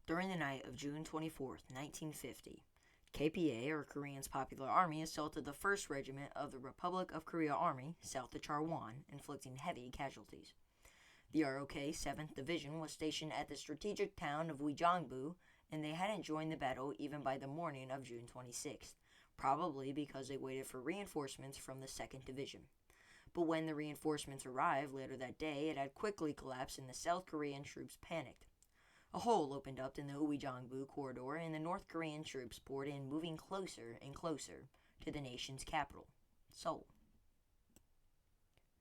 During the night of June 24th, 1950, KPA, or Korean's Popular Army, assaulted the 1st Regiment of the Republic of Korea Army south of Charwon, inflicting heavy casualties. The ROK 7th Division was stationed at the strategic town of Uijeongbu, and they hadn't joined the battle even by the morning of June 26th, probably because they waited for reinforcements from the 2nd Division. But when the reinforcements arrived later that day, it had quickly collapsed and the South Korean troops panicked. A hole opened up in the Uijeongbu corridor, and the North Korean troops poured in, moving closer and closer to the nation's capital, Seoul.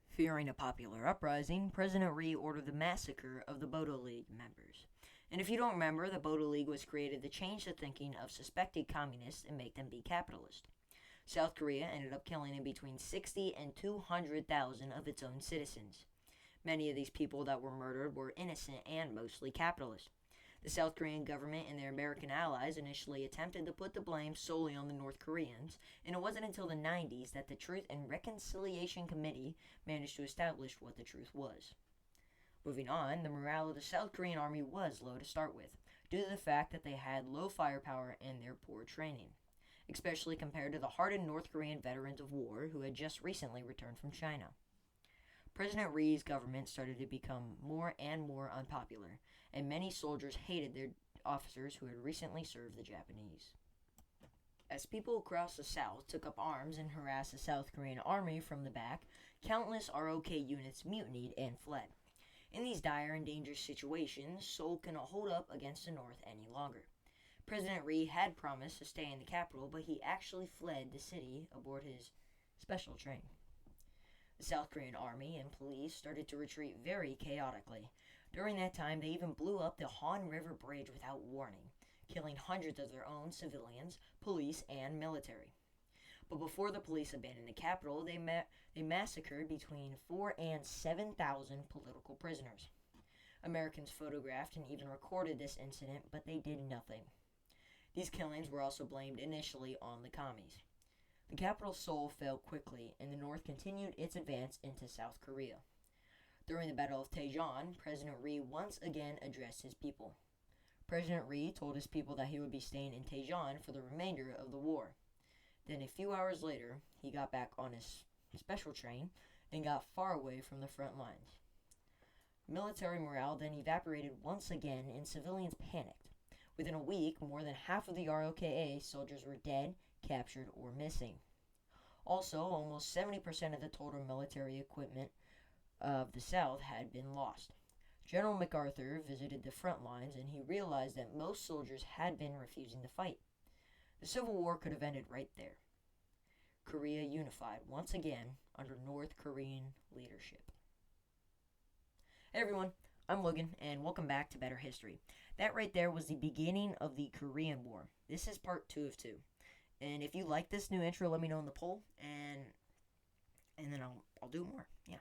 Fearing a popular uprising, President Ri ordered the massacre of the Bodo League members. And if you don't remember, the Bodo League was created to change the thinking of suspected communists and make them be capitalist. South Korea ended up killing in between 60 and 200,000 of its own citizens. Many of these people that were murdered were innocent and mostly capitalist. The South Korean government and their American allies initially attempted to put the blame solely on the North Koreans, and it wasn't until the 90s that the Truth and Reconciliation Committee managed to establish what the truth was. Moving on, the morale of the South Korean army was low to start with, due to the fact that they had low firepower and their poor training, especially compared to the hardened North Korean veterans of war who had just recently returned from China. President Ri's government started to become more and more unpopular, and many soldiers hated their officers who had recently served the Japanese. As people across the South took up arms and harassed the South Korean army from the back, countless ROK units mutinied and fled. In these dire and dangerous situations, Seoul cannot hold up against the North any longer. President Ri had promised to stay in the capital, but he actually fled the city aboard his special train. The South Korean army and police started to retreat very chaotically. During that time, they even blew up the Han River Bridge without warning, killing hundreds of their own civilians, police, and military. But before the police abandoned the capital, they massacred between 4,000 and 7,000 political prisoners. Americans photographed and even recorded this incident, but they did nothing. These killings were also blamed initially on the commies. The capital Seoul fell quickly, and the North continued its advance into South Korea. During the Battle of Daejeon, President Ri once again addressed his people. President Ri told his people that he would be staying in Daejeon for the remainder of the war. Then a few hours later, he got back on his special train and got far away from the front lines. Military morale then evaporated once again, and civilians panicked. Within a week, more than half of the ROKA soldiers were dead, captured, or missing. Also, almost 70% of the total military equipment of the South had been lost. General MacArthur visited the front lines, and he realized that most soldiers had been refusing to fight. The Civil War could have ended right there. Korea unified once again under North Korean leadership. Hey everyone, I'm Logan, and welcome back to Better History. That right there was the beginning of the Korean War. This is part 2 of 2. And if you like this new intro, let me know in the poll, and then I'll do more. Yeah.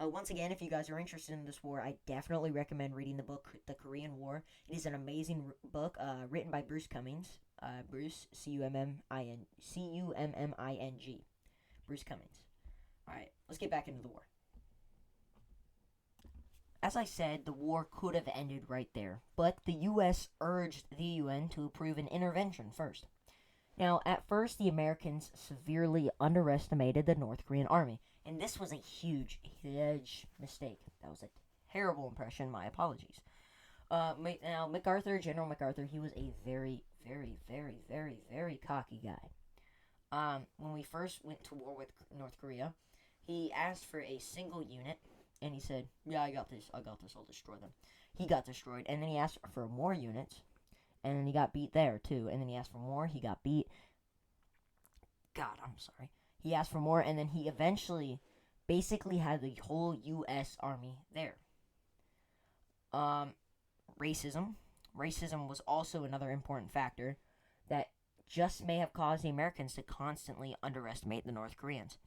Once again, if you guys are interested in this war, I definitely recommend reading the book, The Korean War. It is an amazing book written by Bruce Cummings. Bruce, Cumming. Bruce Cummings. Alright, let's get back into the war. As I said, the war could have ended right there, but the U.S. urged the UN to approve an intervention first. Now, at first, the Americans severely underestimated the North Korean army, and this was a huge mistake. That was a terrible impression. My apologies. Now, General MacArthur, he was a very, very, very, very, very cocky guy. When we first went to war with North Korea, he asked for a single unit, and he said, yeah, I got this, I'll destroy them. He got destroyed, and then he asked for more units, and then he got beat there, too. And then he asked for more, he got beat. God, I'm sorry. He asked for more, and then he eventually basically had the whole U.S. Army there. Racism. Racism was also another important factor that just may have caused the Americans to constantly underestimate the North Koreans.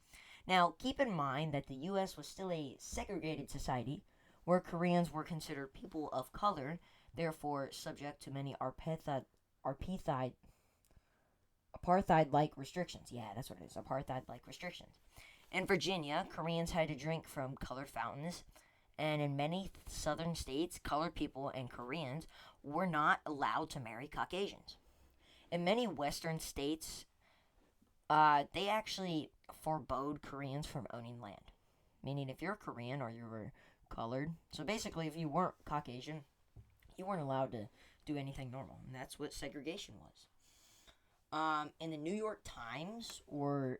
Now, keep in mind that the U.S. was still a segregated society, where Koreans were considered people of color, therefore subject to many apartheid-like restrictions. Yeah, that's what it is, apartheid-like restrictions. In Virginia, Koreans had to drink from colored fountains, and in many southern states, colored people and Koreans were not allowed to marry Caucasians. In many Western states, they actually forbade Koreans from owning land. Meaning, if you're Korean or you were colored, so basically, if you weren't Caucasian, you weren't allowed to do anything normal, and that's what segregation was. In the New York Times, the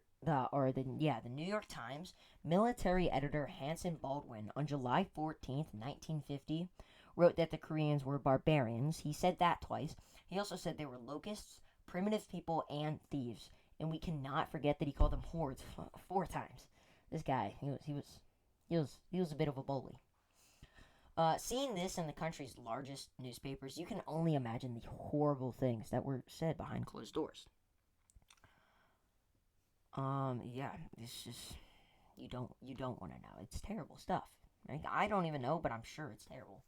New York Times, military editor Hanson Baldwin on July 14th, 1950, wrote that the Koreans were barbarians. He said that twice. He also said they were locusts, primitive people, and thieves. And we cannot forget that he called them hordes 4 times. This guy, he was a bit of a bully. Seeing this in the country's largest newspapers, you can only imagine the horrible things that were said behind closed doors. Yeah, it's just you don't want to know. It's terrible stuff. Right? I don't even know, but I'm sure it's terrible.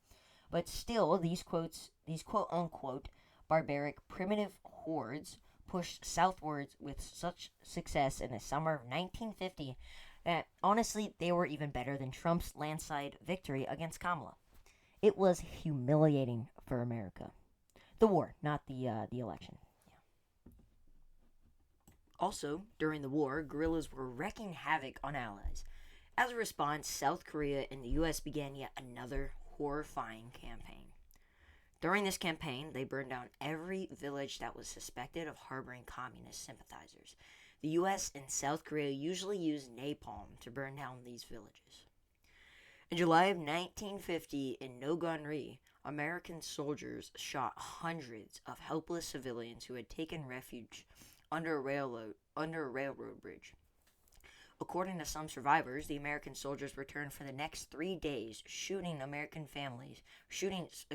But still, these quote unquote barbaric primitive hordes pushed southwards with such success in the summer of 1950 that honestly they were even better than Trump's landslide victory against Kamala. It was humiliating for America. The war, not the election. Yeah. Also, during the war, guerrillas were wreaking havoc on allies. As a response, South Korea and the U.S. began yet another horrifying campaign. During this campaign, they burned down every village that was suspected of harboring communist sympathizers. The U.S. and South Korea usually used napalm to burn down these villages. In July of 1950, in Nogonri, American soldiers shot hundreds of helpless civilians who had taken refuge under a railroad bridge. According to some survivors, the American soldiers returned for the next 3 days, shooting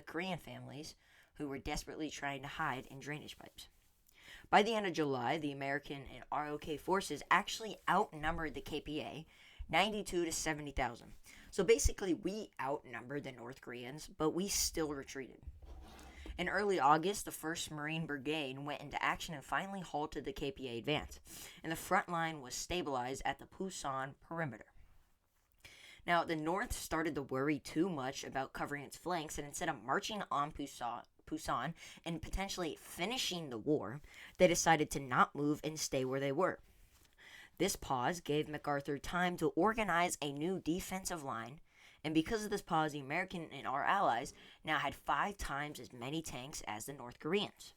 Korean families who were desperately trying to hide in drainage pipes. By the end of July, the American and ROK forces actually outnumbered the KPA 92 to 70,000. So basically, we outnumbered the North Koreans, but we still retreated. In early August, the 1st Marine Brigade went into action and finally halted the KPA advance, and the front line was stabilized at the Pusan perimeter. Now, the North started to worry too much about covering its flanks, and instead of marching on Pusan and potentially finishing the war, they decided to not move and stay where they were. This pause gave MacArthur time to organize a new defensive line, and because of this pause, the American and our allies now had 5 times as many tanks as the North Koreans.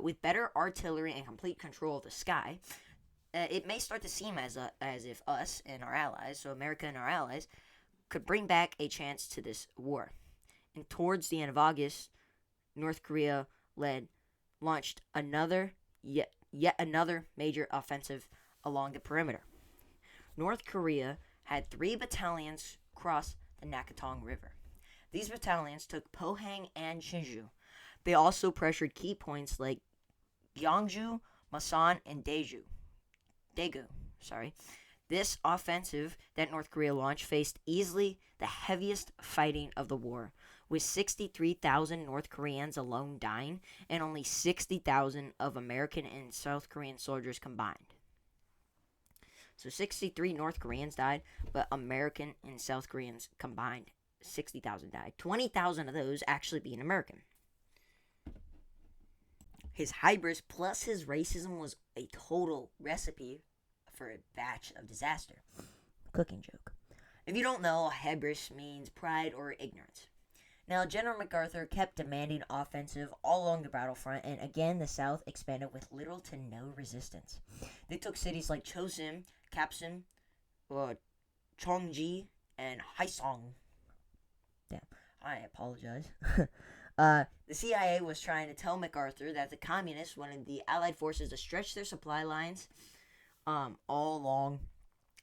With better artillery and complete control of the sky, it may start to seem as if us and our allies, so America and our allies, could bring back a chance to this war. And towards the end of August, North Korea launched yet another major offensive along the perimeter. North Korea had 3 battalions cross the Nakatong River. These battalions took Pohang and Shinju. They also pressured key points like Gyeongju, Masan, and Daegu. This offensive that North Korea launched faced easily the heaviest fighting of the war, with 63,000 North Koreans alone dying and only 60,000 of American and South Korean soldiers combined. So 63 North Koreans died, but American and South Koreans combined, 60,000 died. 20,000 of those actually being American. His hybris plus his racism was a total recipe for a batch of disaster. Cooking joke. If you don't know, hybris means pride or ignorance. Now, General MacArthur kept demanding offensive all along the battlefront, and again, the South expanded with little to no resistance. They took cities like Chosin, Kapsan, Cheongji, and Haesong. Yeah, I apologize. The CIA was trying to tell MacArthur that the communists wanted the Allied forces to stretch their supply lines all along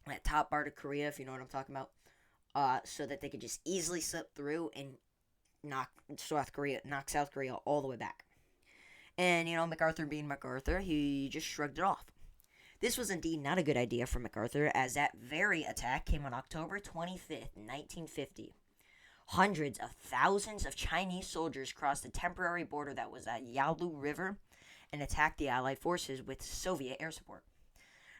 that top part of Korea, if you know what I'm talking about, so that they could just easily slip through and knock South Korea all the way back. And, MacArthur being MacArthur, he just shrugged it off. This was indeed not a good idea for MacArthur, as that very attack came on October 25th, 1950. Hundreds of thousands of Chinese soldiers crossed the temporary border that was at Yalu River and attacked the Allied forces with Soviet air support.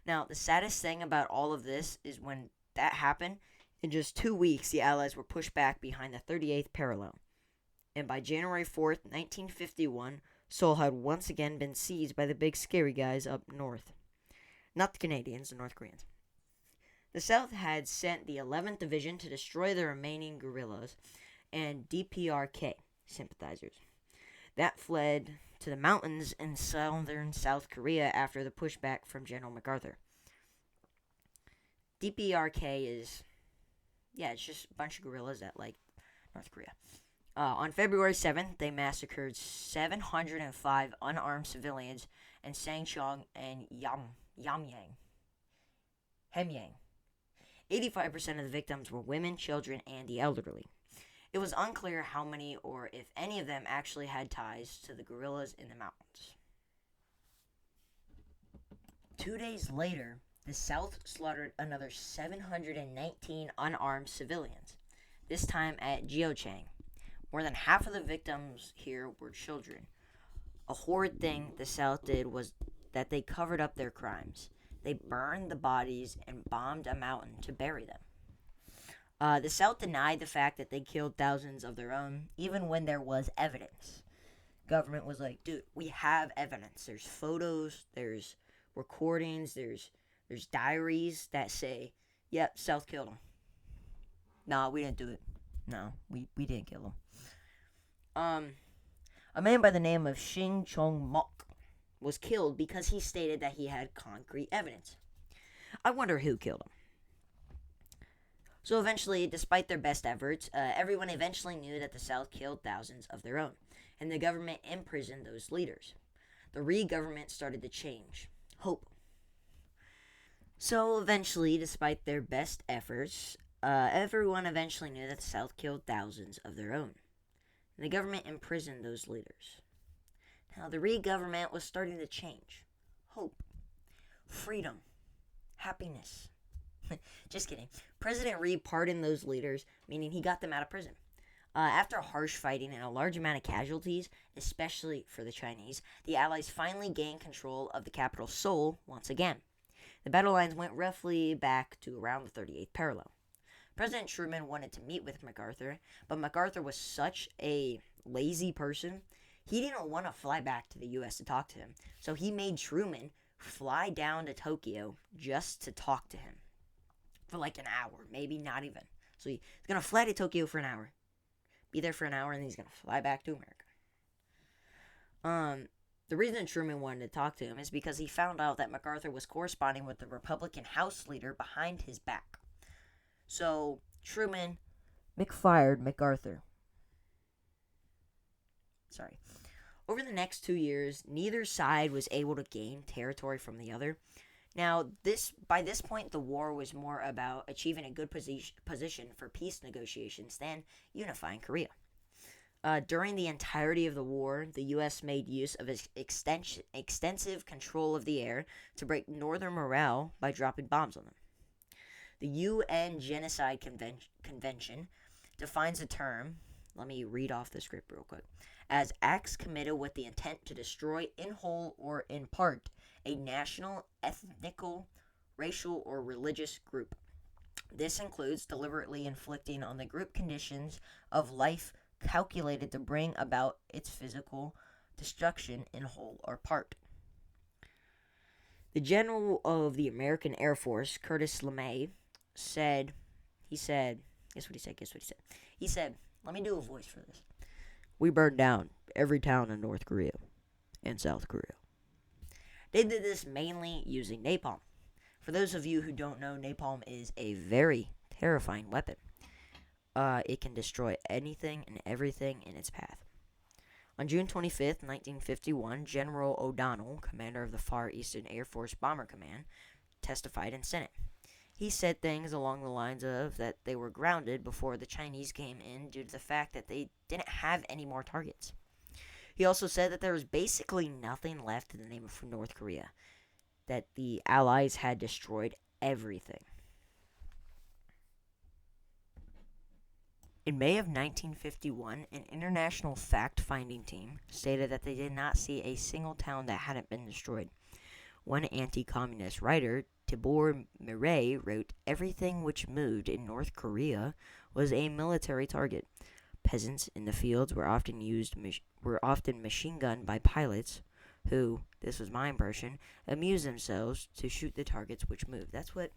Now, the saddest thing about all of this is when that happened, in just 2 weeks, the Allies were pushed back behind the 38th parallel. and by January 4th, 1951, Seoul had once again been seized by the big scary guys up north. Not the Canadians, the North Koreans. The South had sent the 11th Division to destroy the remaining guerrillas and DPRK sympathizers. That fled to the mountains in southern South Korea after the pushback from General MacArthur. DPRK is, it's just a bunch of guerrillas that like North Korea. On February 7th, they massacred 705 unarmed civilians in Sangcheong and Hemyang. 85% of the victims were women, children, and the elderly. It was unclear how many or if any of them actually had ties to the guerrillas in the mountains. 2 days later, the South slaughtered another 719 unarmed civilians, this time at Jeochang. More than half of the victims here were children. A horrid thing the South did was that they covered up their crimes. They burned the bodies and bombed a mountain to bury them. The South denied the fact that they killed thousands of their own, even when there was evidence. Government was like, dude, we have evidence. There's photos, there's recordings, there's diaries that say, yep, South killed them. No, we didn't do it. No, we didn't kill them. A man by the name of Shin Chong-mok was killed because he stated that he had concrete evidence. I wonder who killed him. So eventually, despite their best efforts, everyone eventually knew that the South killed thousands of their own, and the government imprisoned those leaders. The Rhee government started to change. Hope. So eventually, despite their best efforts, everyone eventually knew that the South killed thousands of their own. And the government imprisoned those leaders. Now, the Rhee government was starting to change. Hope. Freedom. Happiness. Just kidding. President Rhee pardoned those leaders, meaning he got them out of prison. After harsh fighting and a large amount of casualties, especially for the Chinese, the Allies finally gained control of the capital Seoul once again. The battle lines went roughly back to around the 38th parallel. President Truman wanted to meet with MacArthur, but MacArthur was such a lazy person, he didn't want to fly back to the U.S. to talk to him. So he made Truman fly down to Tokyo just to talk to him. For like an hour, maybe not even. So he's going to fly to Tokyo for an hour. Be there for an hour, and then he's going to fly back to America. The reason Truman wanted to talk to him is because he found out that MacArthur was corresponding with the Republican House leader behind his back. So Truman McFired MacArthur. Over the next 2 years, neither side was able to gain territory from the other. Now, by this point, the war was more about achieving a good position for peace negotiations than unifying Korea. During the entirety of the war, the U.S. made use of its extensive control of the air to break Northern morale by dropping bombs on them. The UN Genocide Convention defines the term, let me read off the script real quick, as acts committed with the intent to destroy in whole or in part a national, ethnical, racial, or religious group. This includes deliberately inflicting on the group conditions of life calculated to bring about its physical destruction in whole or part. The General of the American Air Force, Curtis LeMay, said, guess what he said? He said, let me do a voice for this. We burned down every town in North Korea and South Korea. They did this mainly using napalm. For those of you who don't know, napalm is a very terrifying weapon. It can destroy anything and everything in its path. On June 25th, 1951, General O'Donnell, commander of the Far Eastern Air Force Bomber Command, testified in Senate. He said things along the lines of that they were grounded before the Chinese came in due to the fact that they didn't have any more targets. He also said that there was basically nothing left in the name of North Korea, that the Allies had destroyed everything. In May of 1951, an international fact-finding team stated that they did not see a single town that hadn't been destroyed. One anti-communist writer, Tibor Mireille, wrote, "Everything which moved in North Korea was a military target. peasants in the fields were often machine gunned by pilots who, this was my impression, amused themselves to shoot the targets which moved. That's what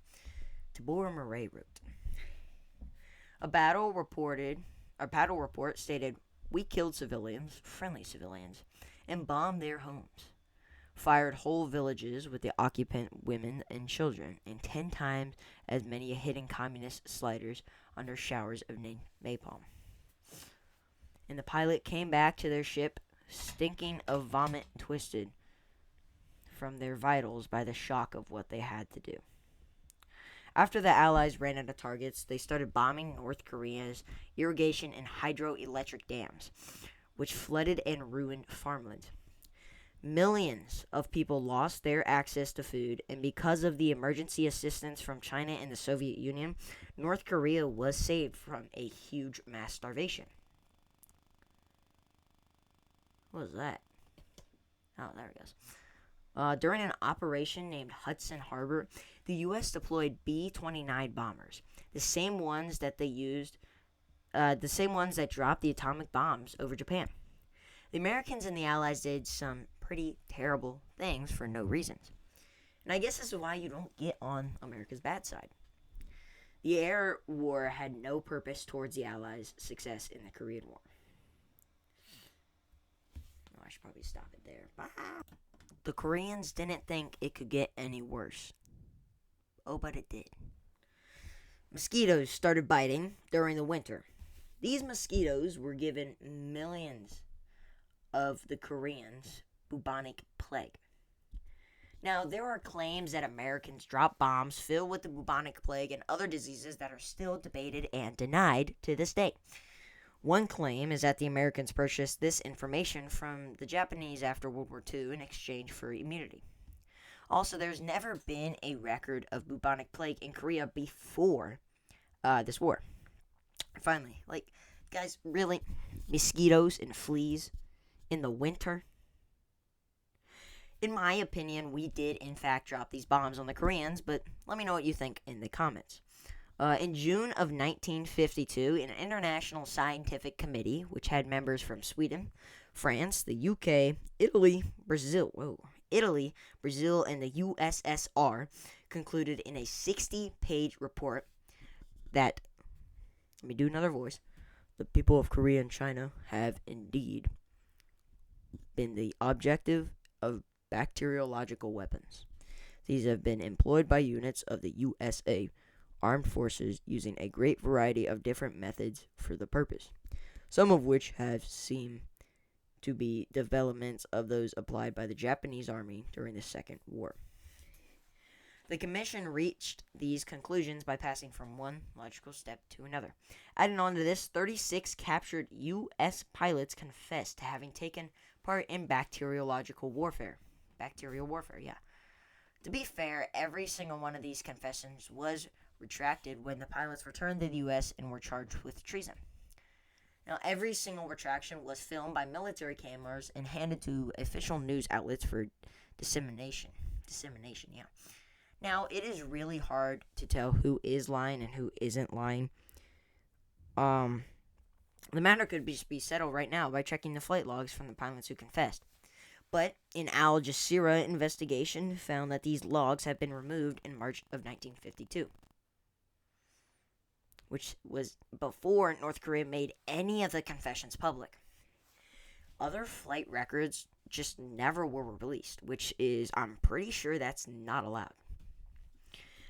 Tabor Murray wrote. A battle report stated, "We killed civilians, friendly civilians, and bombed their homes, fired whole villages with the occupant women and children, and 10 times as many hitting communist sliders under showers of napalm." And the pilot came back to their ship stinking of vomit, twisted from their vitals by the shock of what they had to do. After the Allies ran out of targets, they started bombing North Korea's irrigation and hydroelectric dams, which flooded and ruined farmland. Millions of people lost their access to food, and because of the emergency assistance from China and the Soviet Union, North Korea was saved from a huge mass starvation. What was that? Oh, there it goes. During an operation named Hudson Harbor, the U.S. deployed B-29 bombers, the same ones that dropped the atomic bombs over Japan. The Americans and the Allies did some pretty terrible things for no reasons. And I guess this is why you don't get on America's bad side. The air war had no purpose towards the Allies' success in the Korean War. Oh, I should probably stop it there. Bye. The Koreans didn't think it could get any worse. Oh, but it did. Mosquitoes started biting during the winter. These mosquitoes were given millions of the Koreans bubonic plague. Now, there are claims that Americans dropped bombs filled with the bubonic plague and other diseases that are still debated and denied to this day. One claim is that the Americans purchased this information from the Japanese after World War II in exchange for immunity. Also, there's never been a record of bubonic plague in Korea before this war. Finally, guys, really? Mosquitoes and fleas in the winter? In my opinion, we did in fact drop these bombs on the Koreans, but let me know what you think in the comments. In June of 1952, an international scientific committee, which had members from Sweden, France, the UK, Italy, Brazil, and the USSR, concluded in a 60-page report that, let me do another voice, the people of Korea and China have indeed been the objective of bacteriological weapons. These have been employed by units of the USA Armed Forces using a great variety of different methods for the purpose, some of which have seemed to be developments of those applied by the Japanese Army during the Second War. The Commission reached these conclusions by passing from one logical step to another. Adding on to this, 36 captured U.S. pilots confessed to having taken part in bacterial warfare, yeah. To be fair, every single one of these confessions was retracted when the pilots returned to the U.S. and were charged with treason. Now, every single retraction was filmed by military cameras and handed to official news outlets for dissemination, yeah. Now, it is really hard to tell who is lying and who isn't lying. The matter could be settled right now by checking the flight logs from the pilots who confessed. But an Al Jazeera investigation found that these logs have been removed in March of 1952. Which was before North Korea made any of the confessions public. Other flight records just never were released, which is, I'm pretty sure that's not allowed.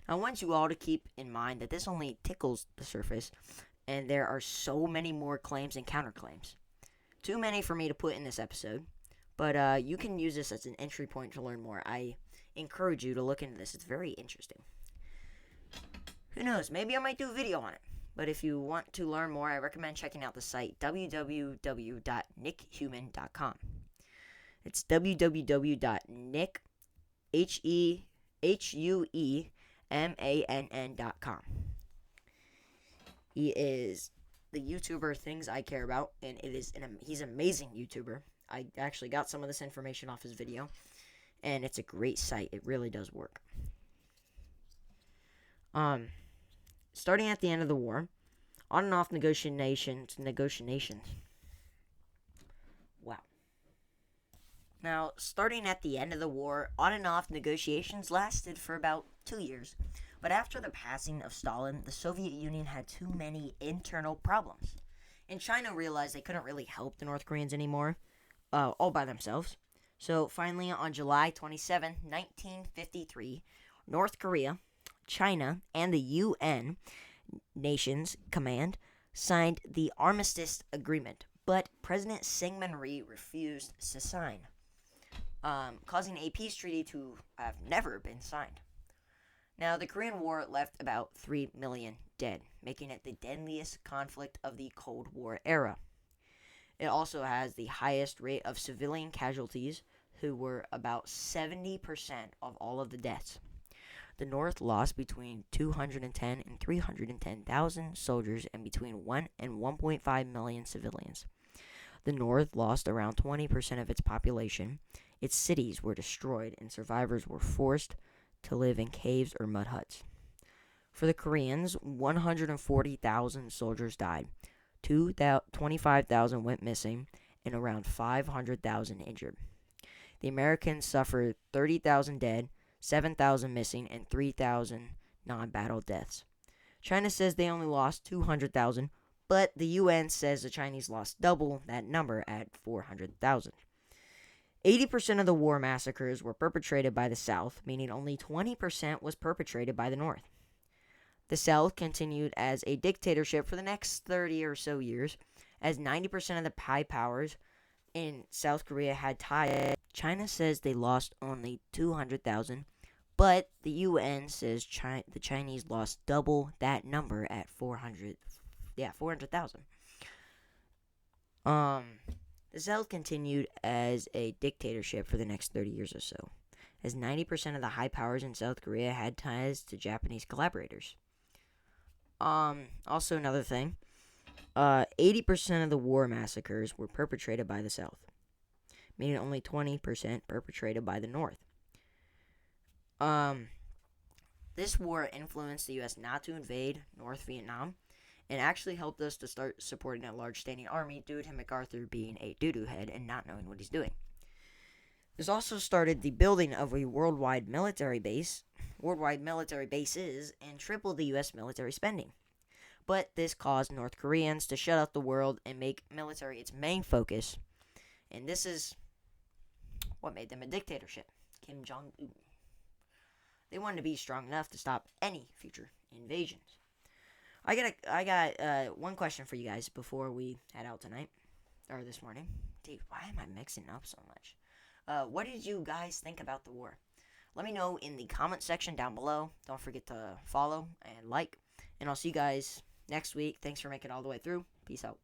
I want you all to keep in mind that this only tickles the surface, and there are so many more claims and counterclaims. Too many for me to put in this episode, but you can use this as an entry point to learn more. I encourage you to look into this. It's very interesting. Who knows, maybe I might do a video on it. But if you want to learn more, I recommend checking out the site www.nickhuman.com. It's www.nickhuemann.com. He is the YouTuber things I care about, and he's an amazing YouTuber. I actually got some of this information off his video, and it's a great site. It really does work. Starting at the end of the war, On and off negotiations. Wow. Now, starting at the end of the war, on and off negotiations lasted for about 2 years. But after the passing of Stalin, the Soviet Union had too many internal problems. And China realized they couldn't really help the North Koreans anymore, all by themselves. So finally, on July 27, 1953, North Korea, China, and the UN Nations Command signed the Armistice Agreement, but President Syngman Rhee refused to sign, causing a peace treaty to have never been signed. Now, the Korean War left about 3 million dead, making it the deadliest conflict of the Cold War era. It also has the highest rate of civilian casualties, who were about 70% of all of the deaths. The North lost between 210 and 310,000 soldiers and between 1 and 1.5 million civilians. The North lost around 20% of its population. Its cities were destroyed and survivors were forced to live in caves or mud huts. For the Koreans, 140,000 soldiers died, 25,000 went missing, and around 500,000 injured. The Americans suffered 30,000 dead, 7,000 missing, and 3,000 non-battle deaths. China says they only lost 200,000, but the UN says the Chinese lost double that number at 400,000. 80% of the war massacres were perpetrated by the South, meaning only 20% was perpetrated by the North. The South continued as a dictatorship for the next 30 or so years, as 90% of the high powers in South Korea had ties. China says they lost only 200,000, but the UN says the Chinese lost double that number at 400,000. The South continued as a dictatorship for the next 30 years or so, as 90% of the high powers in South Korea had ties to Japanese collaborators. Also another thing, 80% of the war massacres were perpetrated by the South, meaning only 20% perpetrated by the North. This war influenced the U.S. not to invade North Vietnam, and actually helped us to start supporting a large standing army due to MacArthur being a doo-doo head and not knowing what he's doing. This also started the building of a worldwide military bases, and tripled the U.S. military spending. But this caused North Koreans to shut out the world and make military its main focus, and this is what made them a dictatorship. Kim Jong-un. They wanted to be strong enough to stop any future invasions. I got one question for you guys before we head out tonight, or this morning. Dude, why am I mixing up so much? What did you guys think about the war? Let me know in the comment section down below. Don't forget to follow and like, and I'll see you guys next week. Thanks for making it all the way through. Peace out.